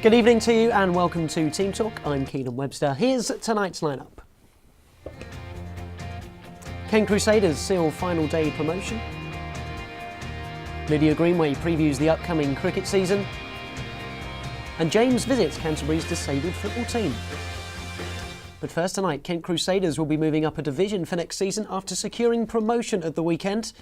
Good evening to you and welcome to Team Talk. I'm Keilan Webster. Here's tonight's lineup. Kent Crusaders seal final day promotion. Lydia Greenway previews the upcoming cricket season. And James visits Canterbury's disabled football team. But first tonight, Kent Crusaders will be moving up a division for next season after securing promotion at the weekend.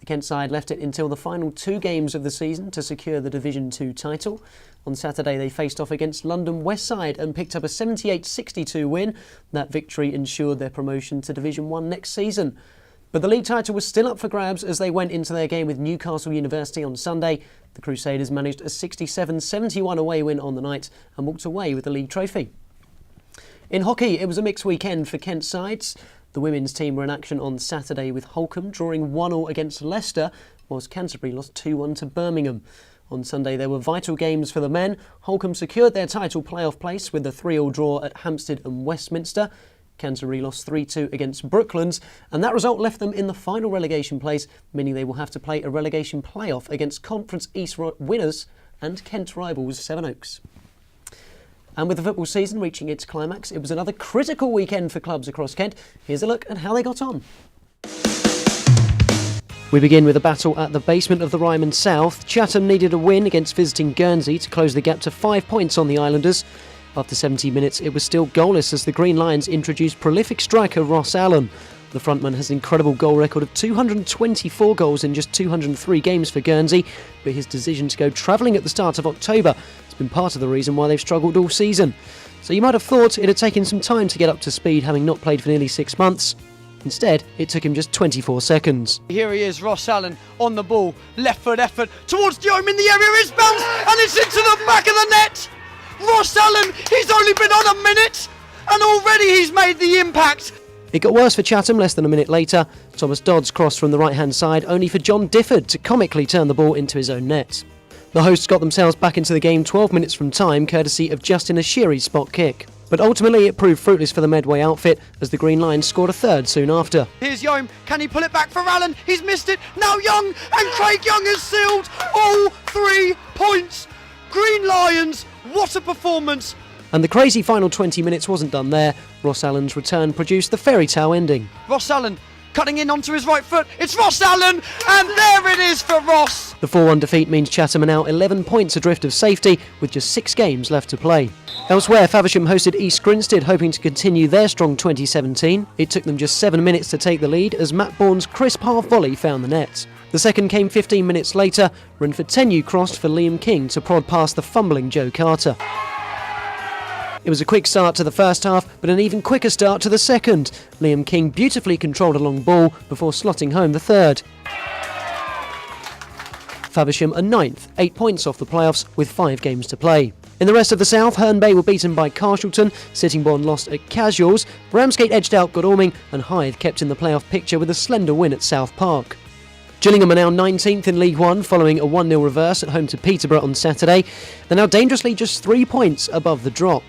The Kent side left it until the final 2 games of the season to secure the Division 2 title. On Saturday they faced off against London West Side and picked up a 78-62 win. That victory ensured their promotion to Division 1 next season. But the league title was still up for grabs as they went into their game with Newcastle University on Sunday. The Crusaders managed a 67-71 away win on the night and walked away with the league trophy. In hockey, it was a mixed weekend for Kent sides. The women's team were in action on Saturday with Holcombe drawing 1-1 against Leicester, whilst Canterbury lost 2-1 to Birmingham. On Sunday there were vital games for the men. Holcombe secured their title playoff place with a 3-3 draw at Hampstead and Westminster. Canterbury lost 3-2 against Brooklands, and that result left them in the final relegation place, meaning they will have to play a relegation playoff against Conference East winners and Kent rivals Sevenoaks. And with the football season reaching its climax, it was another critical weekend for clubs across Kent. Here's a look at how they got on. We begin with a battle at the basement of the Ryman South. Chatham needed a win against visiting Guernsey to close the gap to 5 points on the Islanders. After 70 minutes, it was still goalless as the Green Lions introduced prolific striker Ross Allen. The frontman has an incredible goal record of 224 goals in just 203 games for Guernsey, but his decision to go travelling at the start of October has been part of the reason why they've struggled all season. So you might have thought it had taken some time to get up to speed, having not played for nearly 6 months. Instead, it took him just 24 seconds. Here he is, Ross Allen, on the ball, left foot effort towards Diome in the area, it's bounced and it's into the back of the net. Ross Allen, he's only been on a minute and already he's made the impact. It got worse for Chatham less than a minute later. Thomas Dodds crossed from the right-hand side, only for John Difford to comically turn the ball into his own net. The hosts got themselves back into the game 12 minutes from time, courtesy of Justin Ashiri's spot kick. But ultimately it proved fruitless for the Medway outfit as the Green Lions scored a third soon after. Here's Diome, can he pull it back for Allen? He's missed it, now Young, and Craig Young has sealed all 3 points. Green Lions, what a performance. And the crazy final 20 minutes wasn't done there. Ross Allen's return produced the fairy tale ending. Ross Allen cutting in onto his right foot. It's Ross Allen, and there it is for Ross. The 4-1 defeat means Chatham are now 11 points adrift of safety with just 6 games left to play. Elsewhere, Faversham hosted East Grinstead, hoping to continue their strong 2017. It took them just 7 minutes to take the lead as Matt Bourne's crisp half volley found the net. The second came 15 minutes later. Renford Tenue crossed for Liam King to prod past the fumbling Joe Carter. It was a quick start to the first half, but an even quicker start to the second. Liam King beautifully controlled a long ball before slotting home the third. Faversham are 9th, 8 points off the playoffs with 5 games to play. In the rest of the south, Herne Bay were beaten by Carshalton, Sittingbourne lost at Casuals, Ramsgate edged out Godalming, and Hythe kept in the playoff picture with a slender win at South Park. Gillingham are now 19th in League One following a 1-0 reverse at home to Peterborough on Saturday. They're now dangerously just 3 points above the drop.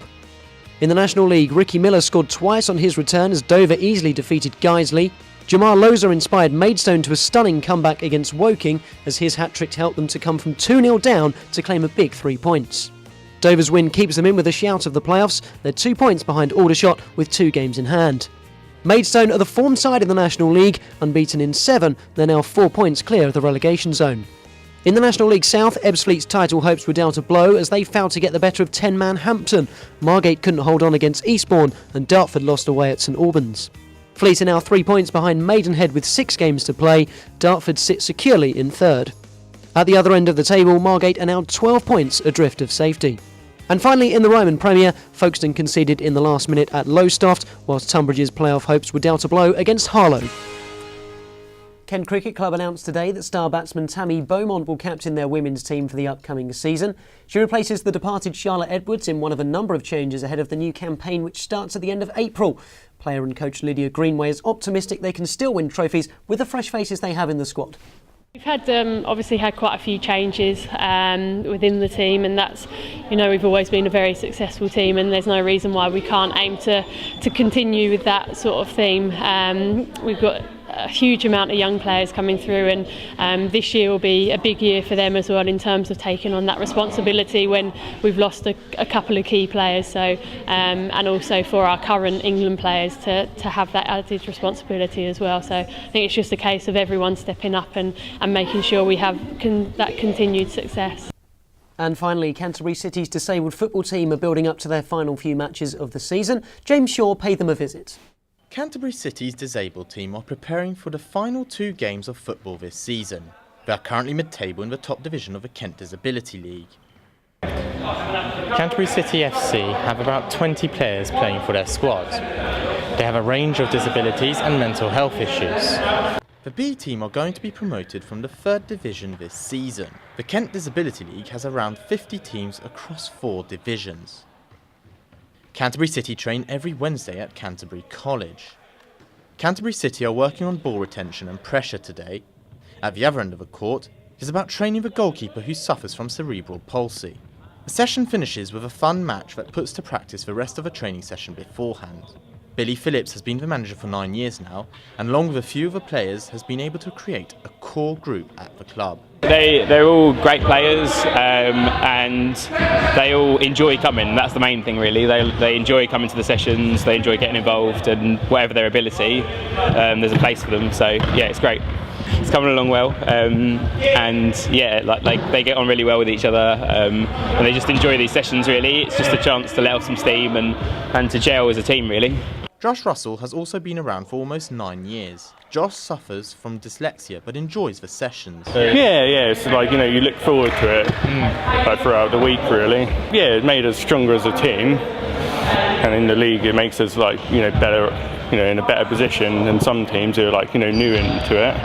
In the National League, Ricky Miller scored twice on his return as Dover easily defeated Guiseley. Jamar Loza inspired Maidstone to a stunning comeback against Woking as his hat-trick helped them to come from 2-0 down to claim a big 3 points. Dover's win keeps them in with a shout of the playoffs. They're 2 points behind Aldershot with 2 games in hand. Maidstone are the form side in the National League, unbeaten in 7. They're now 4 points clear of the relegation zone. In the National League South, Ebbsfleet's title hopes were dealt a blow as they failed to get the better of 10-man Hampton. Margate couldn't hold on against Eastbourne and Dartford lost away at St Albans. Fleet are now 3 points behind Maidenhead with 6 games to play. Dartford sit securely in third. At the other end of the table, Margate are now 12 points adrift of safety. And finally, in the Ryman Premier, Folkestone conceded in the last minute at Lowestoft, whilst Tunbridge's playoff hopes were dealt a blow against Harlow. Kent Cricket Club announced today that star batsman Tammy Beaumont will captain their women's team for the upcoming season. She replaces the departed Charlotte Edwards in one of a number of changes ahead of the new campaign which starts at the end of April. Player and coach Lydia Greenway is optimistic they can still win trophies with the fresh faces they have in the squad. We've had obviously had quite a few changes within the team, and that's, we've always been a very successful team, and there's no reason why we can't aim to continue with that sort of theme. We've got a huge amount of young players coming through, and this year will be a big year for them as well in terms of taking on that responsibility when we've lost a couple of key players. So and also for our current England players to have that added responsibility as well. So I think it's just a case of everyone stepping up and making sure we have that continued success. And finally, Canterbury City's disabled football team are building up to their final few matches of the season. James Shaw paid them a visit. Canterbury City's disabled team are preparing for the final 2 games of football this season. They are currently mid-table in the top division of the Kent Disability League. Canterbury City FC have about 20 players playing for their squad. They have a range of disabilities and mental health issues. The B team are going to be promoted from the 3rd division this season. The Kent Disability League has around 50 teams across 4 divisions. Canterbury City train every Wednesday at Canterbury College. Canterbury City are working on ball retention and pressure today. At the other end of the court, it is about training the goalkeeper who suffers from cerebral palsy. The session finishes with a fun match that puts to practice the rest of the training session beforehand. Billy Phillips has been the manager for 9 years now, and along with a few of the players has been able to create a core group at the club. They're all great players, and they all enjoy coming. That's the main thing really. They enjoy coming to the sessions, they enjoy getting involved, and whatever their ability, there's a place for them. So yeah, it's great. It's coming along well, and yeah, like they get on really well with each other, and they just enjoy these sessions really. It's just a chance to let off some steam and to gel as a team really. Josh Russell has also been around for almost 9 years. Josh suffers from dyslexia but enjoys the sessions. Yeah, it's like, you know, you look forward to it like throughout the week really. Yeah, it made us stronger as a team, and in the league it makes us like, you know, better, you know, in a better position than some teams who are like, you know, new into it.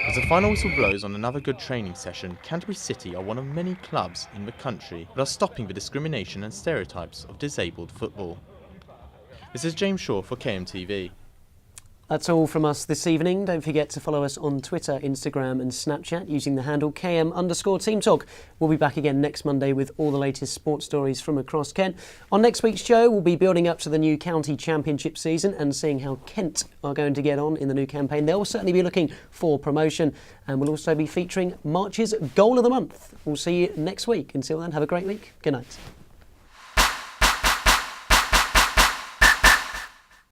As the final whistle blows on another good training session, Canterbury City are one of many clubs in the country that are stopping the discrimination and stereotypes of disabled football. This is James Shaw for KMTV. That's all from us this evening. Don't forget to follow us on Twitter, Instagram and Snapchat using the handle KM_Team Talk. We'll be back again next Monday with all the latest sports stories from across Kent. On next week's show, we'll be building up to the new county championship season and seeing how Kent are going to get on in the new campaign. They'll certainly be looking for promotion, and we'll also be featuring March's Goal of the Month. We'll see you next week. Until then, have a great week. Good night.